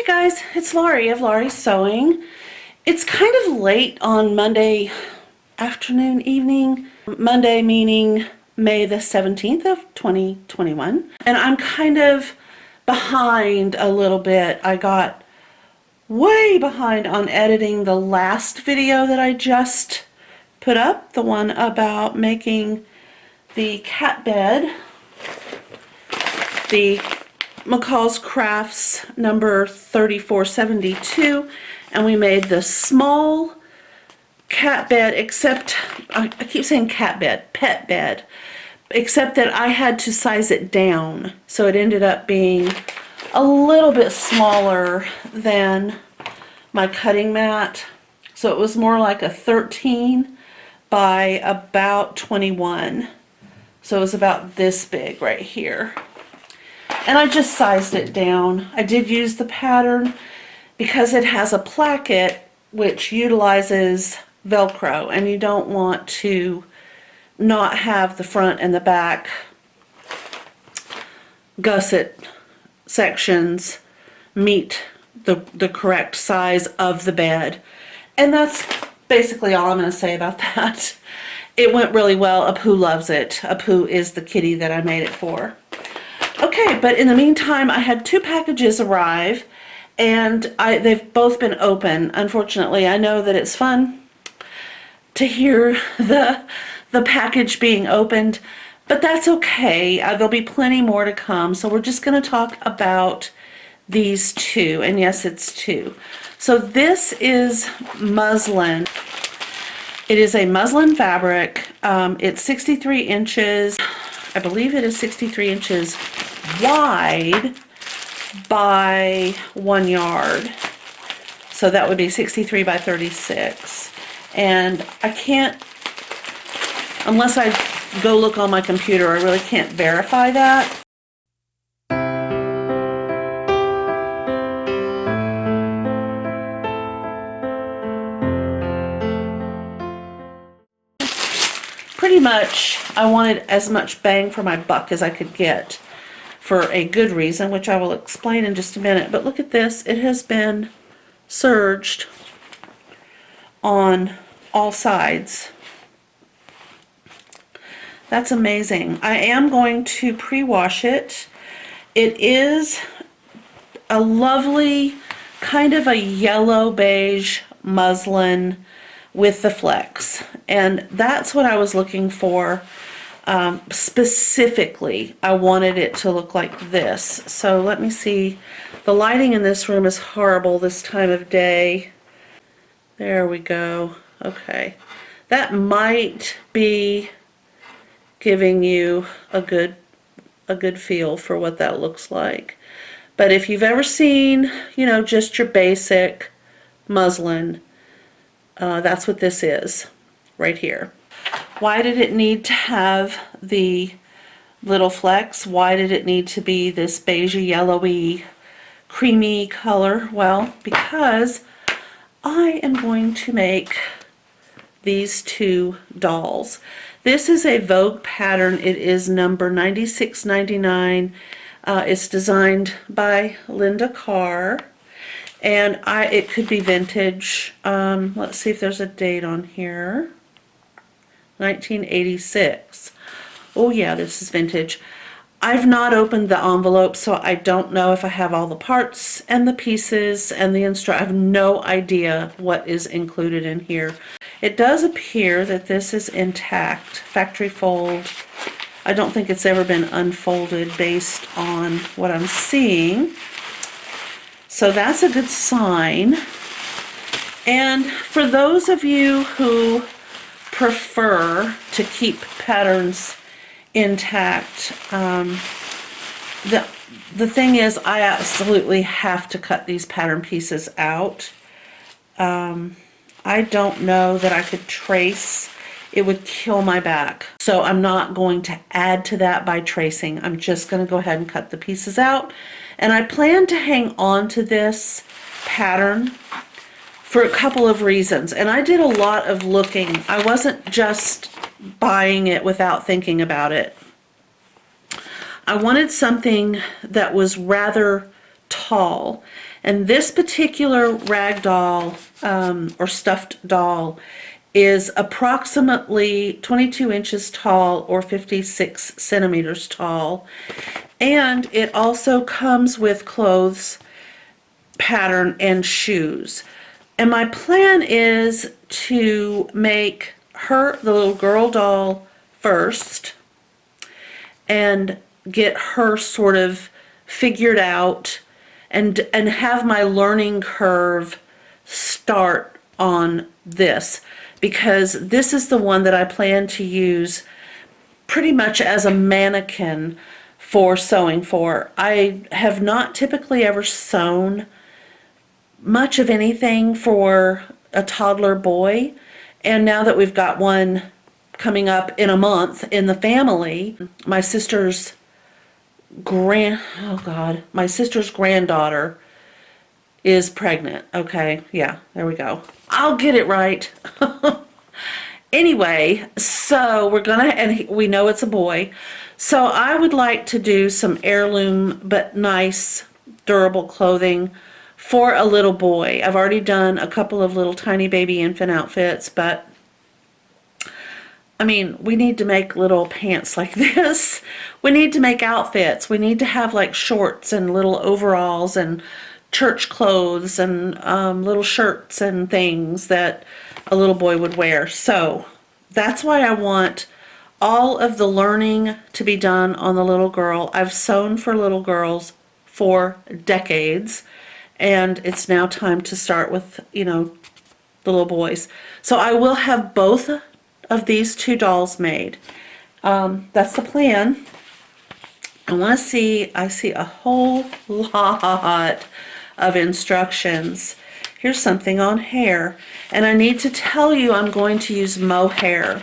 Hey guys, it's Laurie of Laurie's Sewing. It's kind of late on Monday afternoon, evening. Monday meaning May the 17th of 2021. And I'm kind of behind a little bit. I got way behind on editing the last video that I just put up, the one about making the cat bed, the McCall's Crafts number 3472, and we made the small cat bed, except, I keep saying cat bed, pet bed, except that I had to size it down, so it ended up being a little bit smaller than my cutting mat, so it was more like a 13 by about 21, so it was about this big right here. And I just sized it down. I did use the pattern because it has a placket which utilizes Velcro, and you don't want to not have the front and the back gusset sections meet the correct size of the bed. And that's basically all I'm going to say about that. It went really well. Apu loves it. Apu is the kitty that I made it for. Okay, but in the meantime, I had two packages arrive, and they've both been open. Unfortunately, I know that it's fun to hear the package being opened, but that's okay. There'll be plenty more to come, so we're just going to talk about these two, and yes, it's two. So this is muslin. It is a muslin fabric. It's 63 inches. I believe it is 63 inches wide by 1 yard. So that would be 63 by 36. And I can't, unless I go look on my computer, I really can't verify that. Pretty much, I wanted as much bang for my buck as I could get for a good reason, which I will explain in just a minute. But look at this. It has been serged on all sides. That's amazing. I am going to pre-wash it. It is a lovely kind of a yellow beige muslin with the flex, and that's what I was looking for. Specifically, I wanted it to look like this. So let me see. The lighting in this room is horrible this time of day. There we go. Okay, that might be giving you a good feel for what that looks like. But if you've ever seen, you know, just your basic muslin, that's what this is right here. Why did it need to have the little flecks? Why did it need to be this beigey, yellowy, creamy color? Well, because I am going to make these two dolls. This is a Vogue pattern. It is number 9699. It's designed by Linda Carr. And it could be vintage. Let's see if there's a date on here. 1986. Oh yeah, this is vintage. I've not opened the envelope, so I don't know if I have all the parts and the pieces and the I have no idea what is included in here. It does appear that this is intact, factory fold. I don't think it's ever been unfolded based on what I'm seeing. So that's a good sign. And for those of you who prefer to keep patterns intact, the thing is, I absolutely have to cut these pattern pieces out. I don't know that I could trace. It would kill my back. So I'm not going to add to that by tracing. I'm just going to go ahead and cut the pieces out. And I plan to hang on to this pattern for a couple of reasons. And I did a lot of looking. I wasn't just buying it without thinking about it. I wanted something that was rather tall. And this particular rag doll or stuffed doll is approximately 22 inches tall or 56 centimeters tall. And it also comes with clothes, pattern, and shoes. And my plan is to make her, the little girl doll, first and get her sort of figured out and have my learning curve start on this, because this is the one that I plan to use pretty much as a mannequin for sewing for. I have not typically ever sewn much of anything for a toddler boy, and now that we've got one coming up in a month in the family, my sister's granddaughter is pregnant. Okay, yeah, there we go. I'll get it right. Anyway, so we're gonna, and we know it's a boy, so I would like to do some heirloom but nice durable clothing for a little boy. I've already done a couple of little tiny baby infant outfits, but I mean, we need to make little pants like this. We need to make outfits. We need to have like shorts and little overalls and church clothes and little shirts and things that a little boy would wear. So that's why I want all of the learning to be done on the little girl. I've sewn for little girls for decades, and it's now time to start with, you know, the little boys. So I will have both of these two dolls made. That's the plan. I see a whole lot of instructions. Here's something on hair, and I need to tell you I'm going to use mohair.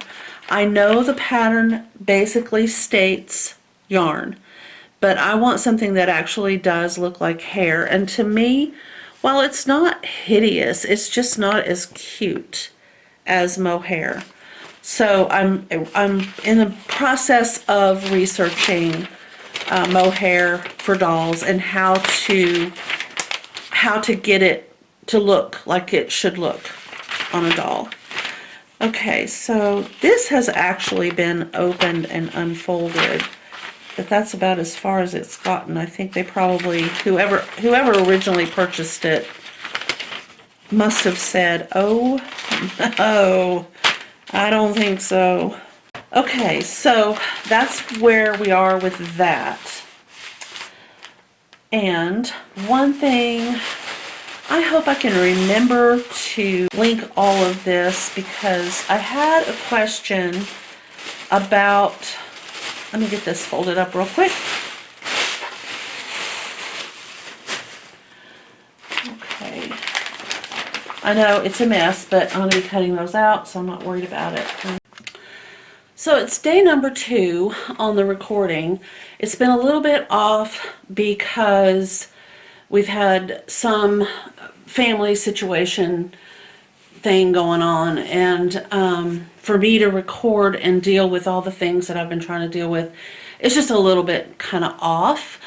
I know the pattern basically states yarn, but I want something that actually does look like hair. And to me, while it's not hideous, it's just not as cute as mohair. So I'm in the process of researching mohair for dolls and how to get it to look like it should look on a doll. Okay, so this has actually been opened and unfolded, but that's about as far as it's gotten. I think they probably, whoever originally purchased it must have said, oh no, I don't think so. Okay, so that's where we are with that. And one thing, I hope I can remember to link all of this, because I had a question about, let me get this folded up real quick. Okay. I know it's a mess, but I'm going to be cutting those out, so I'm not worried about it. So it's day number 2 on the recording. It's been a little bit off because we've had some family situation thing going on, and for me to record and deal with all the things that I've been trying to deal with, it's just a little bit kind of off.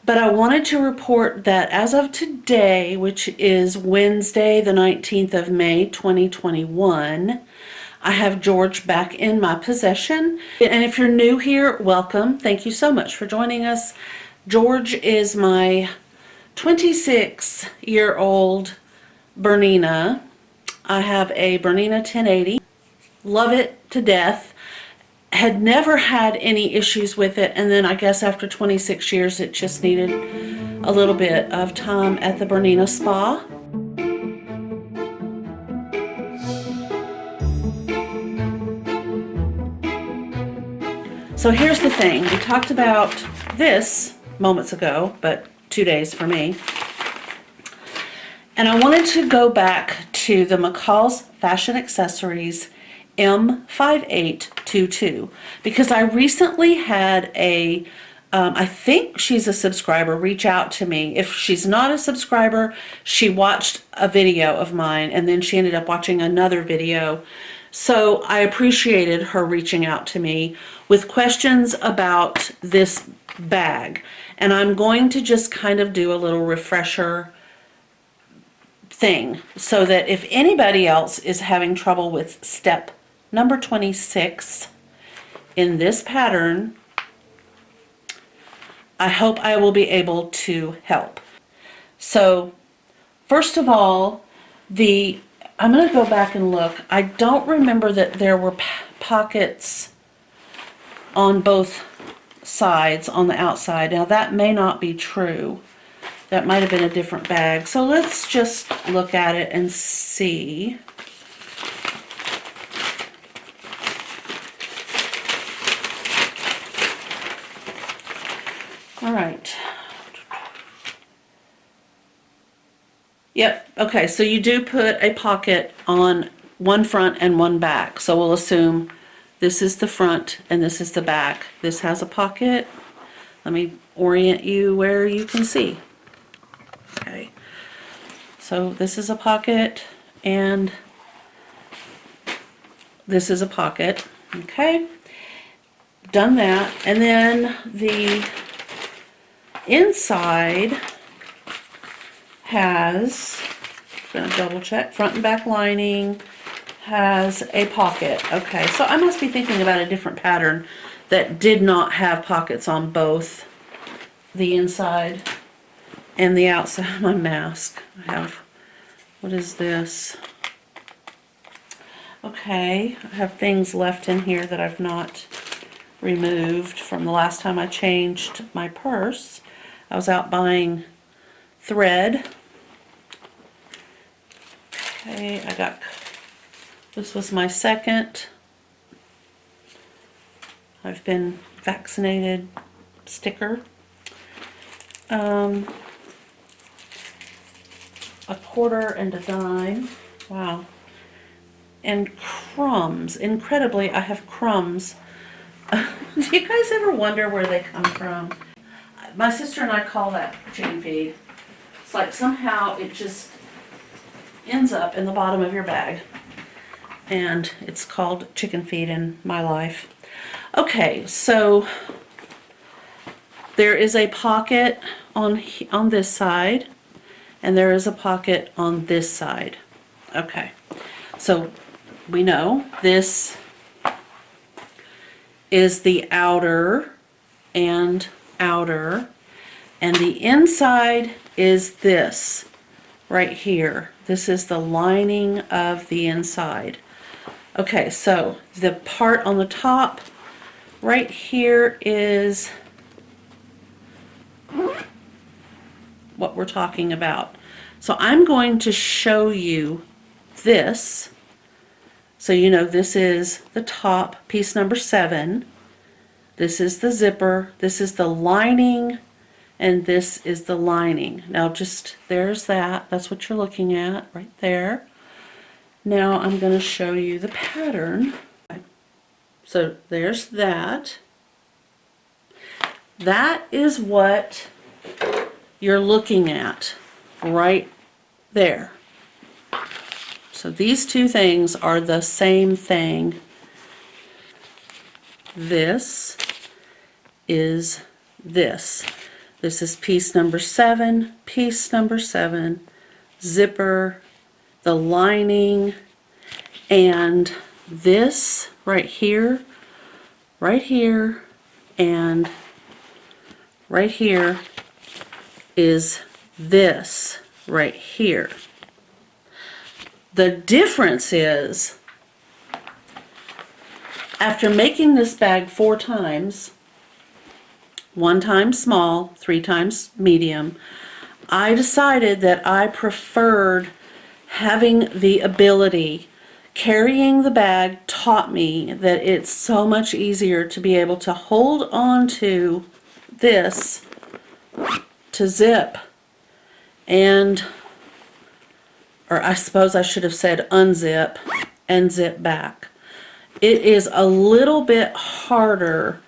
But I wanted to report that as of today, which is Wednesday the 19th of May 2021, I have George back in my possession. And if you're new here, welcome. Thank you so much for joining us. George is my 26-year-old Bernina. I have a Bernina 1080. Love it to death. Had never had any issues with it, and then I guess after 26 years it just needed a little bit of time at the Bernina spa. So here's the thing. We talked about this moments ago, but 2 days for me. And I wanted to go back to the McCall's Fashion Accessories M5822, because I recently had a, I think she's a subscriber, reach out to me. If she's not a subscriber, she watched a video of mine and then she ended up watching another video. So I appreciated her reaching out to me with questions about this bag. And I'm going to just kind of do a little refresher thing, so that if anybody else is having trouble with step number 26 in this pattern, I hope I will be able to help. So first of all, I'm going to go back and look. I don't remember that there were pockets on both sides on the outside. Now that may not be true. That might have been a different bag. So let's just look at it and see. All right. Yep, okay, so you do put a pocket on one front and one back. So we'll assume this is the front and this is the back. This has a pocket. Let me orient you where you can see. Okay, so this is a pocket and this is a pocket. Okay, done that. And then the inside has, I'm going to double check, front and back lining, has a pocket. Okay, so I must be thinking about a different pattern that did not have pockets on both the inside and the outside of my mask. I have, what is this? Okay, I have things left in here that I've not removed from the last time I changed my purse. I was out buying thread. Okay, I got, this was my second I've been vaccinated sticker. A quarter and a dime. Wow. And crumbs. Incredibly, I have crumbs. Do you guys ever wonder where they come from? My sister and I call that chicken feed. It's like somehow it just ends up in the bottom of your bag. And it's called chicken feed in my life. Okay, so there is a pocket on this side, and there is a pocket on this side. Okay, so we know this is the outer and outer, and the inside is this right here. This is the lining of the inside. Okay, so the part on the top right here is what we're talking about. So I'm going to show you this. So you know this is the top, piece number 7. This is the zipper, this is the lining, and this is the lining. Now just, there's that. That's what you're looking at right there. Now I'm going to show you the pattern. So there's that. That is what you're looking at right there. So these two things are the same thing. This is this. This is piece number 7, piece number 7, zipper, the lining, and this right here, and right here is this right here. The difference is, after making this bag 4 times, 1 time small, 3 times medium, I decided that I preferred having the ability, carrying the bag taught me that it's so much easier to be able to hold on to this to zip and, or I suppose I should have said unzip and zip back. It is a little bit harder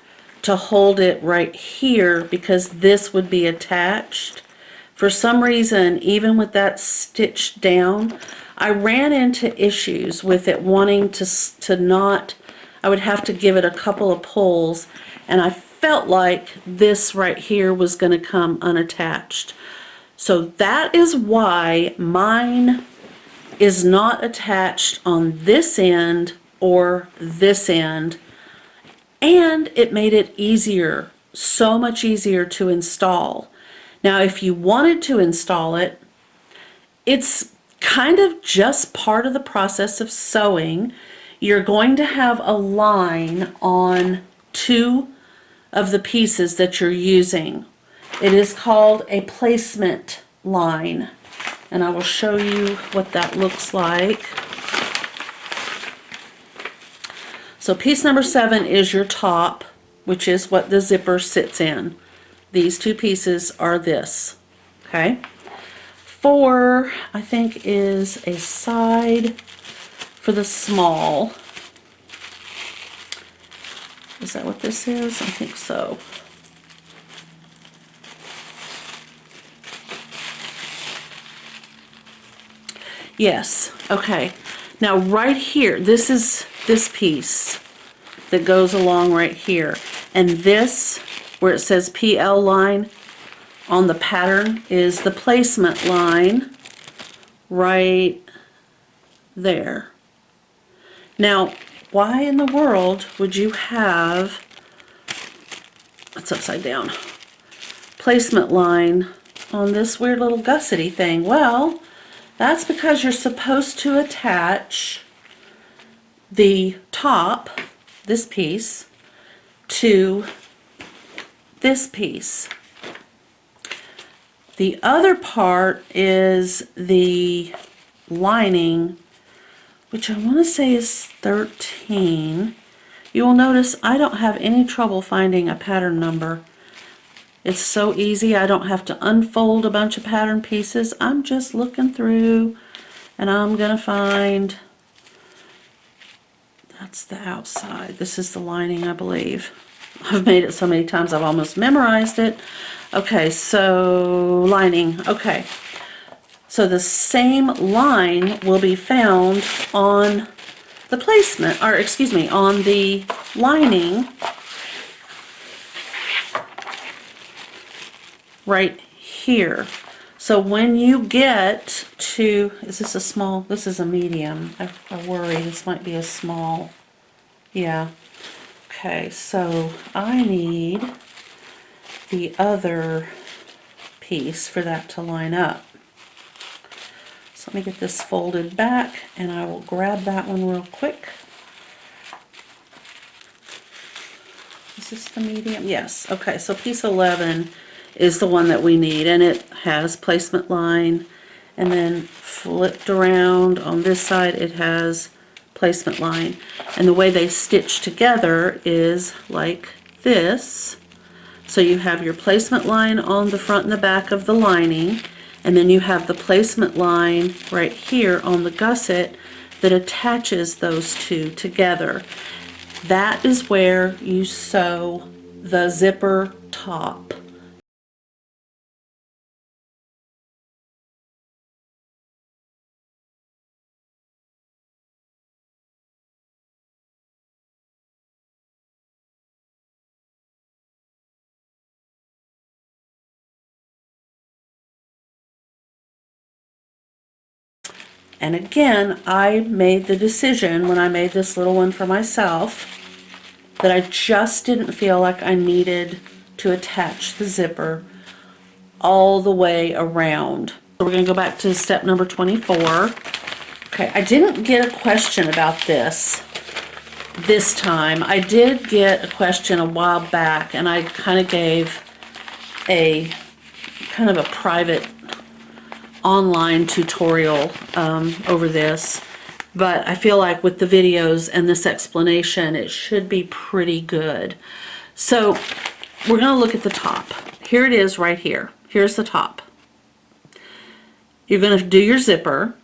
to hold it right here because this would be attached. For some reason, even with that stitched down, I ran into issues with it wanting to not, I would have to give it a couple of pulls, and I felt like this right here was going to come unattached. So that is why mine is not attached on this end or this end, and it made it easier, so much easier to install. Now if you wanted to install it, it's kind of just part of the process of sewing. You're going to have a line on two of the pieces that you're using. It is called a placement line, and I will show you what that looks like. So piece number 7 is your top, which is what the zipper sits in. These two pieces are this, okay? 4, I think, is a side for the small. Is that what this is? I think so. Yes, okay. Now right here, this is this piece that goes along right here. And this, where it says PL line on the pattern, is the placement line right there. Now, why in the world would you have, it's upside down, placement line on this weird little gussety thing? Well, that's because you're supposed to attach the top, this piece, to this piece. The other part is the lining, which I want to say is 13. You will notice I don't have any trouble finding a pattern number. It's so easy. I don't have to unfold a bunch of pattern pieces. I'm just looking through and I'm going to find, that's the outside. This is the lining, I believe. I've made it so many times I've almost memorized it. Okay, so lining. Okay. So the same line will be found on the placement, or excuse me, on the lining right here. So when you get to, is this a small? This is a medium. I worry this might be a small. Yeah. Okay, so I need the other piece for that to line up. So let me get this folded back and I will grab that one real quick. Is this the medium? Yes. Okay, so piece 11 is the one that we need, and it has placement line, and then flipped around on this side it has placement line. And the way they stitch together is like this. So you have your placement line on the front and the back of the lining, and then you have the placement line right here on the gusset that attaches those two together. That is where you sew the zipper top. And again, I made the decision when I made this little one for myself that I just didn't feel like I needed to attach the zipper all the way around. So we're going to go back to step number 24. Okay, I didn't get a question about this time. I did get a question a while back, and I kind of gave a kind of a private online tutorial over this, but I feel like with the videos and this explanation it should be pretty good. So we're going to look at the top. Here it is right here. Here's the top. You're going to do your zipper.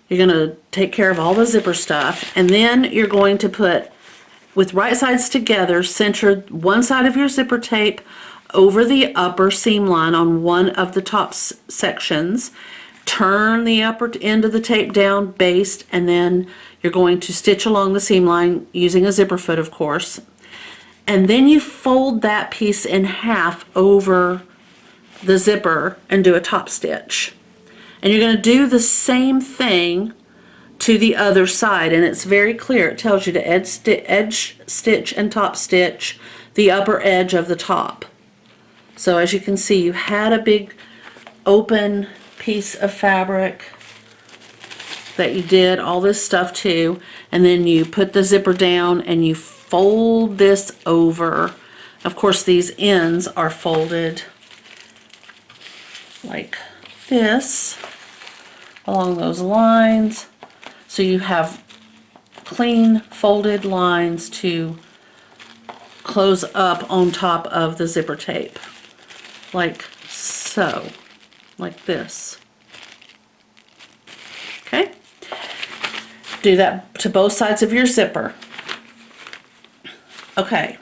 You're going to take care of all the zipper stuff, and then you're going to put, with right sides together, center one side of your zipper tape over the upper seam line on one of the top sections, turn the upper end of the tape down, baste, and then you're going to stitch along the seam line using a zipper foot, of course. And then you fold that piece in half over the zipper and do a top stitch. And you're going to do the same thing to the other side, and it's very clear. It tells you to edge stitch and top stitch the upper edge of the top. So as you can see, you had a big open piece of fabric that you did all this stuff to, and then you put the zipper down and you fold this over. Of course, these ends are folded like this along those lines, so you have clean folded lines to close up on top of the zipper tape, like so, like this. Okay, do that to both sides of your zipper. Okay,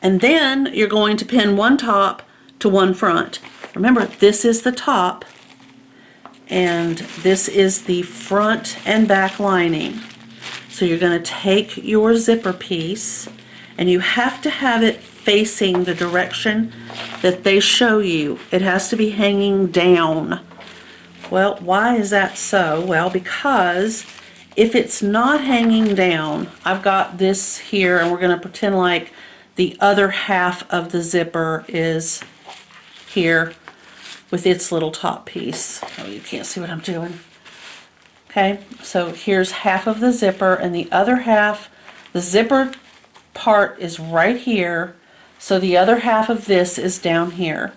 and then you're going to pin one top to one front. Remember, this is the top and this is the front and back lining. So you're going to take your zipper piece, and you have to have it facing the direction that they show you. It has to be hanging down. Well, why is that so? Well, because if it's not hanging down, I've got this here, and we're going to pretend like the other half of the zipper is here with its little top piece. Oh, you can't see what I'm doing. Okay, so here's half of the zipper, and the other half, the zipper part is right here, so the other half of this is down here.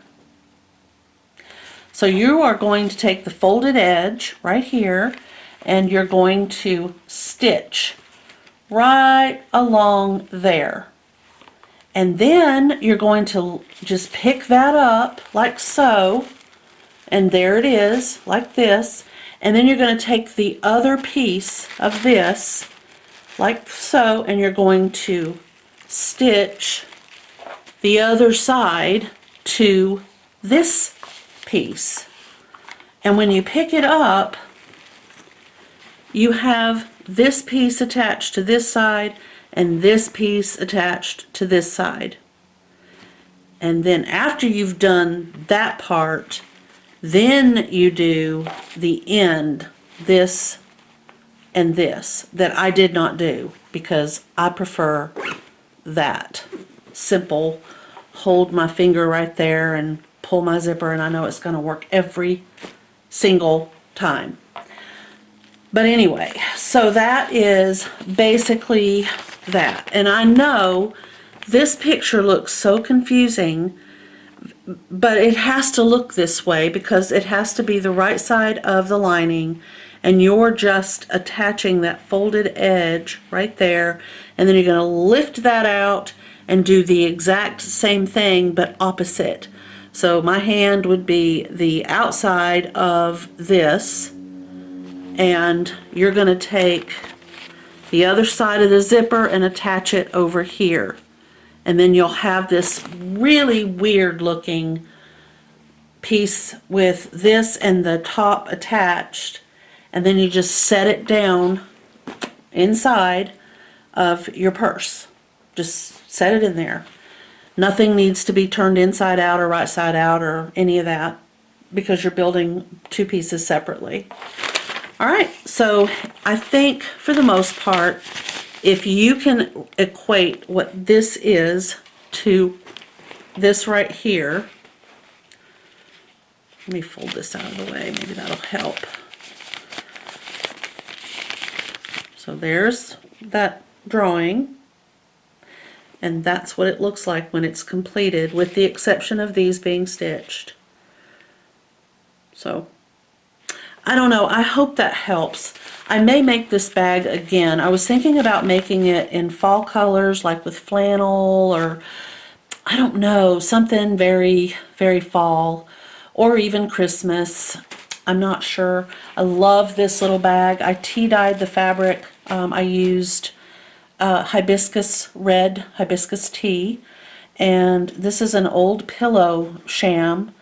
So you are going to take the folded edge right here, and you're going to stitch right along there. And then you're going to just pick that up like so, and there it is, like this. And then you're going to take the other piece of this, like so, and you're going to stitch the other side to this piece. And when you pick it up, you have this piece attached to this side and this piece attached to this side. And then after you've done that part, then you do the end, this and this, that I did not do because I prefer that simple, hold my finger right there and pull my zipper, and I know it's going to work every single time. But anyway, so that is basically that. And I know this picture looks so confusing, but it has to look this way because it has to be the right side of the lining, and you're just attaching that folded edge right there, and then you're going to lift that out and do the exact same thing but opposite. So my hand would be the outside of this, and you're going to take the other side of the zipper and attach it over here. And then you'll have this really weird looking piece with this and the top attached, and then you just set it down inside of your purse. Just set it in there. Nothing needs to be turned inside out or right side out or any of that because you're building two pieces separately. Alright, so I think for the most part, if you can equate what this is to this right here, let me fold this out of the way, maybe that'll help. So there's that drawing, and that's what it looks like when it's completed, with the exception of these being stitched. So I don't know, I hope that helps. I may make this bag again. I was thinking about making it in fall colors, like with flannel, or I don't know, something very, very fall, or even Christmas. I'm not sure. I love this little bag. I tea-dyed the fabric. I used hibiscus, red hibiscus tea, and this is an old pillow sham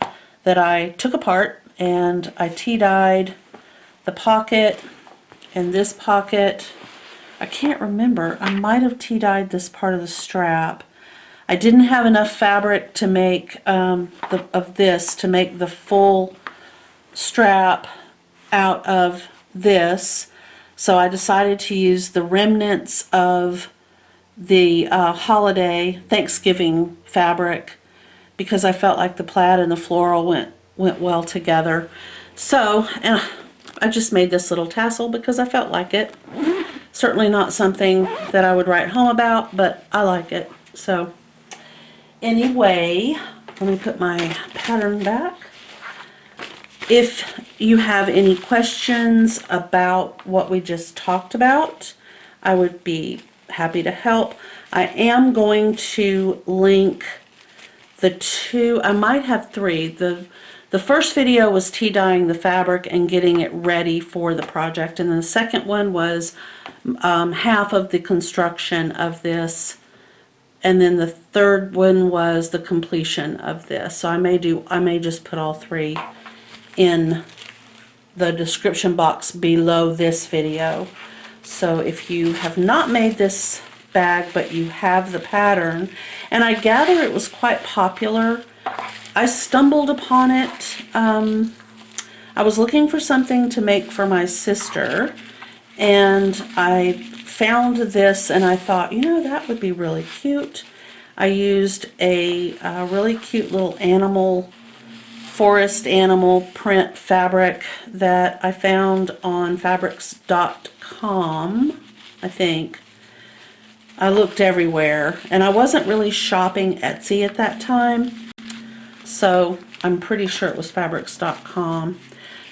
that I took apart, and I tea-dyed the pocket and this pocket. I can't remember. I might have tea-dyed this part of the strap. I didn't have enough fabric to make to make the full strap out of this, so I decided to use the remnants of the holiday Thanksgiving fabric because I felt like the plaid and the floral went well together. So, and I just made this little tassel because I felt like it. Certainly not something that I would write home about, but I like it. So, anyway, let me put my pattern back. If you have any questions about what we just talked about, I would be happy to help. I am going to link the two, I might have three. The first video was tea dyeing the fabric and getting it ready for the project, and then the second one was half of the construction of this, and then the third one was the completion of this. So I may just put all three in the description box below this video. So if you have not made this bag but you have the pattern, and I gather it was quite popular, I stumbled upon it. I was looking for something to make for my sister, and I found this and I thought, you know, that would be really cute. I used a really cute little forest animal print fabric that I found on fabrics.com, I think. I looked everywhere, and I wasn't really shopping Etsy at that time, so I'm pretty sure it was fabrics.com.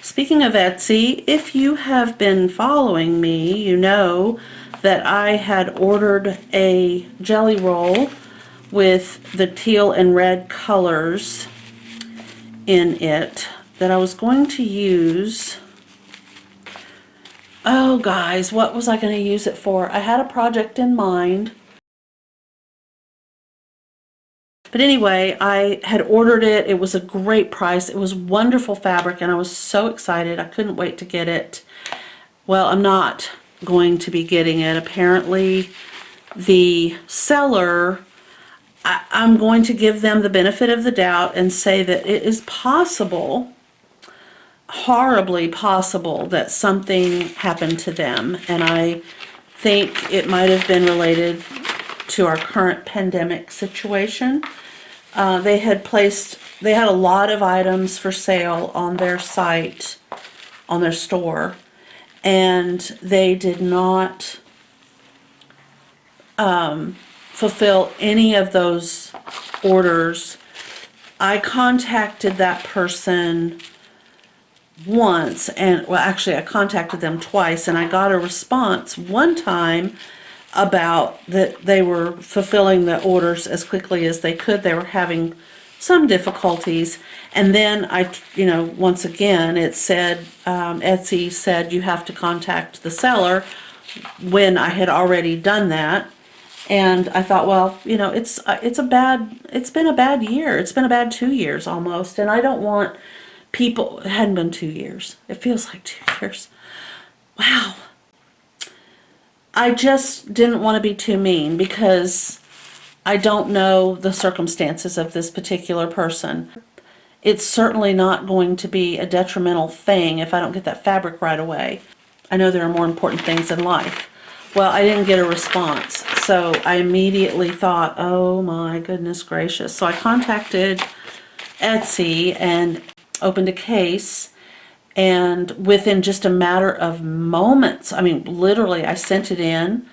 Speaking of Etsy, if you have been following me, you know that I had ordered a jelly roll with the teal and red colors in it that I was going to use. Oh guys, what was I going to use it for? I had a project in mind. But anyway, I had ordered it. It was a great price. It was wonderful fabric, and I was so excited. I couldn't wait to get it. Well, I'm not going to be getting it. Apparently, the seller, I'm going to give them the benefit of the doubt and say that it is possible, horribly possible, that something happened to them. And I think it might have been related to our current pandemic situation. They had a lot of items for sale on their site, on their store, and they did not fulfill any of those orders. I contacted that person once, and well, actually I contacted them twice, and I got a response one time about that they were fulfilling the orders as quickly as they could. They were having some difficulties, and then once again it said, Etsy said you have to contact the seller, when I had already done that. And I thought, well, it's been a bad year. It's been a bad 2 years almost, and I don't want people. It hadn't been 2 years. It feels like 2 years. Wow. I just didn't want to be too mean because I don't know the circumstances of this particular person. It's certainly not going to be a detrimental thing if I don't get that fabric right away. I know there are more important things in life. Well, I didn't get a response, so I immediately thought, oh my goodness gracious. So I contacted Etsy and opened a case, and within just a matter of moments, I mean literally, I sent it in.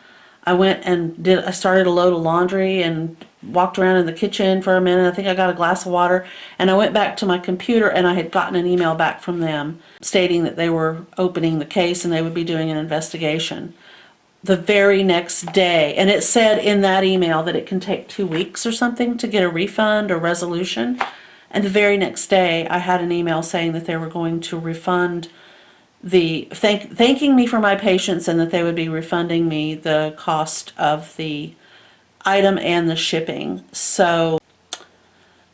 I went and I started a load of laundry and walked around in the kitchen for a minute. I think I got a glass of water, and I went back to my computer, and I had gotten an email back from them stating that they were opening the case and they would be doing an investigation the very next day. And it said in that email that it can take 2 weeks or something to get a refund or resolution. And the very next day I had an email saying that they were going to refund thanking me for my patience, and that they would be refunding me the cost of the item and the shipping. So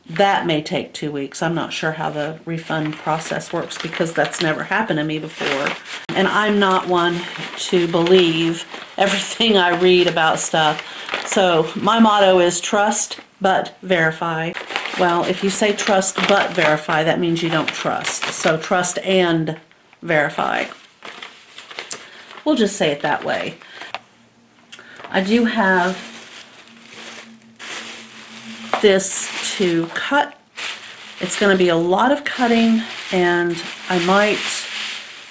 that may take 2 weeks. I'm not sure how the refund process works because that's never happened to me before. And I'm not one to believe everything I read about stuff. So my motto is trust but verify. Well, if you say trust but verify, that means you don't trust. So trust and verify. We'll just say it that way. I do have this to cut. It's going to be a lot of cutting, and I might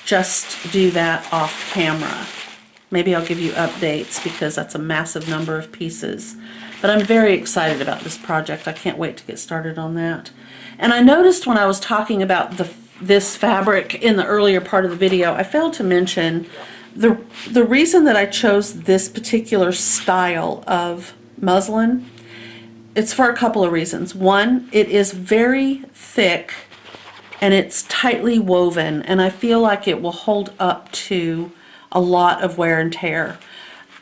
just do that off camera. Maybe I'll give you updates because that's a massive number of pieces. But I'm very excited about this project. I can't wait to get started on that. And I noticed when I was talking about this fabric in the earlier part of the video, I failed to mention the reason that I chose this particular style of muslin. It's for a couple of reasons. One, it is very thick and it's tightly woven, and I feel like it will hold up to a lot of wear and tear.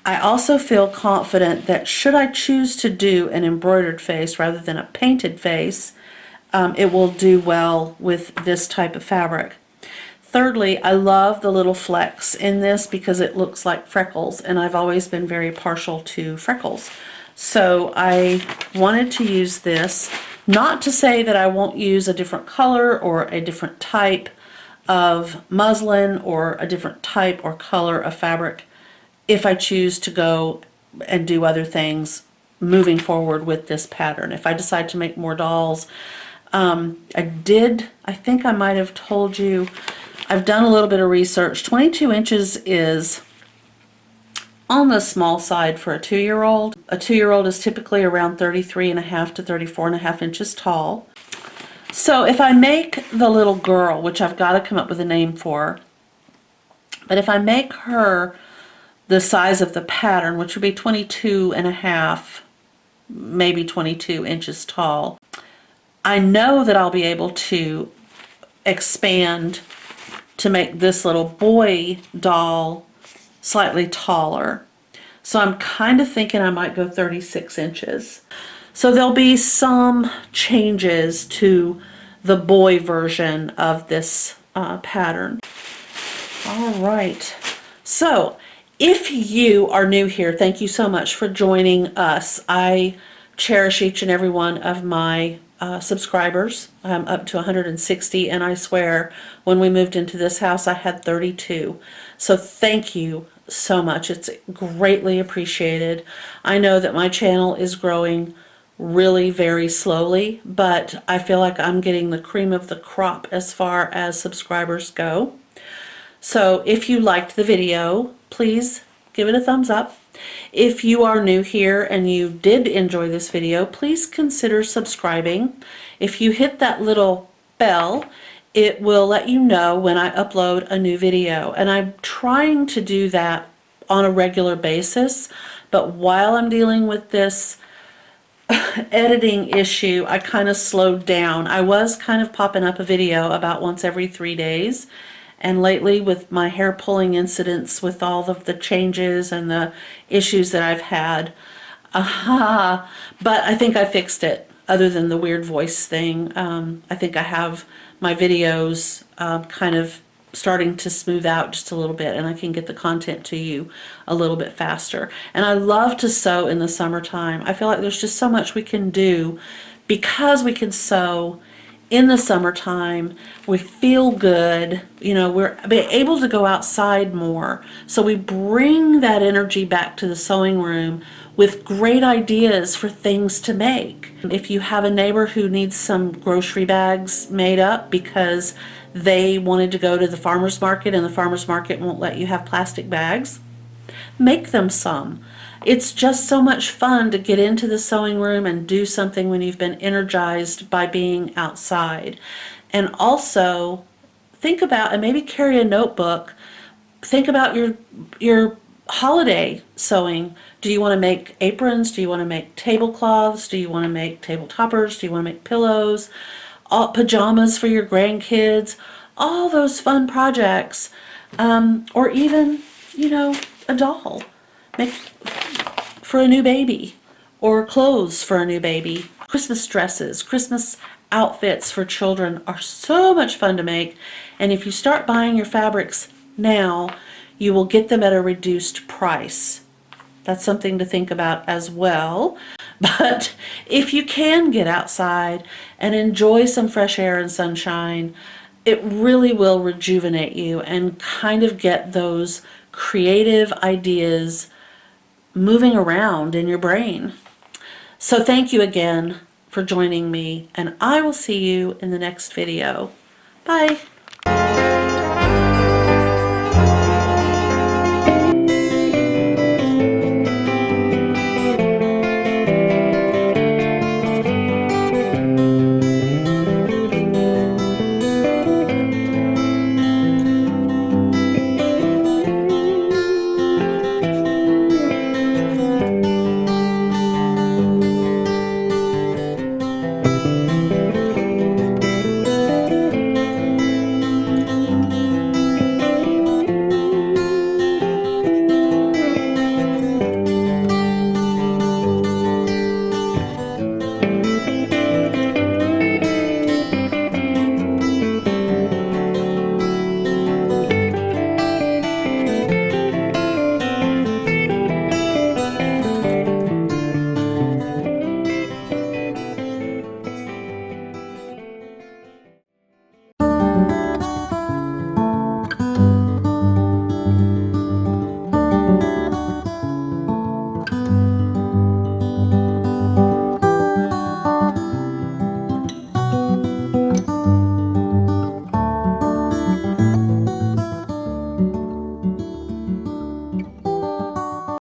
I also feel confident that should I choose to do an embroidered face rather than a painted face, it will do well with this type of fabric. Thirdly, I love the little flecks in this because it looks like freckles, and I've always been very partial to freckles. So I wanted to use this, not to say that I won't use a different color or a different type of muslin or a different type or color of fabric if I choose to go and do other things moving forward with this pattern. If I decide to make more dolls, I think I might have told you, I've done a little bit of research. 22 inches is on the small side for a 2-year-old. A 2-year-old is typically around 33.5 to 34.5 inches tall. So if I make the little girl, which I've got to come up with a name for, but if I make her the size of the pattern, which would be 22.5, maybe 22 inches tall, I know that I'll be able to expand to make this little boy doll slightly taller. So I'm kind of thinking I might go 36 inches. So there'll be some changes to the boy version of this pattern. All right. So if you are new here, thank you so much for joining us. I cherish each and every one of my subscribers. I'm up to 160, and I swear when we moved into this house I had 32. So thank you so much. It's greatly appreciated. I know that my channel is growing really very slowly, but I feel like I'm getting the cream of the crop as far as subscribers go. So if you liked the video, please give it a thumbs up. If you are new here and you did enjoy this video, please consider subscribing. If you hit that little bell, it will let you know when I upload a new video. And I'm trying to do that on a regular basis, but while I'm dealing with this editing issue, I kind of slowed down. I was kind of popping up a video about once every 3 days. And lately, with my hair pulling incidents, with all of the changes and the issues that I've had, but I think I fixed it, other than the weird voice thing. I think I have my videos kind of starting to smooth out just a little bit, and I can get the content to you a little bit faster. And I love to sew in the summertime. I feel like there's just so much we can do because we can sew in the summertime. We feel good, you know, we're able to go outside more. So we bring that energy back to the sewing room with great ideas for things to make. If you have a neighbor who needs some grocery bags made up because they wanted to go to the farmer's market and the farmer's market won't let you have plastic bags, make them some. It's just so much fun to get into the sewing room and do something when you've been energized by being outside. And also think about, and maybe carry a notebook, think about your holiday sewing. Do you want to make aprons? Do you want to make tablecloths? Do you want to make table toppers? Do you want to make pillows? Pajamas for your grandkids? All those fun projects. Or even, you know, a doll. Make for a new baby, or clothes for a new baby. Christmas dresses, Christmas outfits for children are so much fun to make, and if you start buying your fabrics now, you will get them at a reduced price. That's something to think about as well. But if you can get outside and enjoy some fresh air and sunshine, it really will rejuvenate you and kind of get those creative ideas moving around in your brain. So thank you again for joining me, and I will see you in the next video. Bye.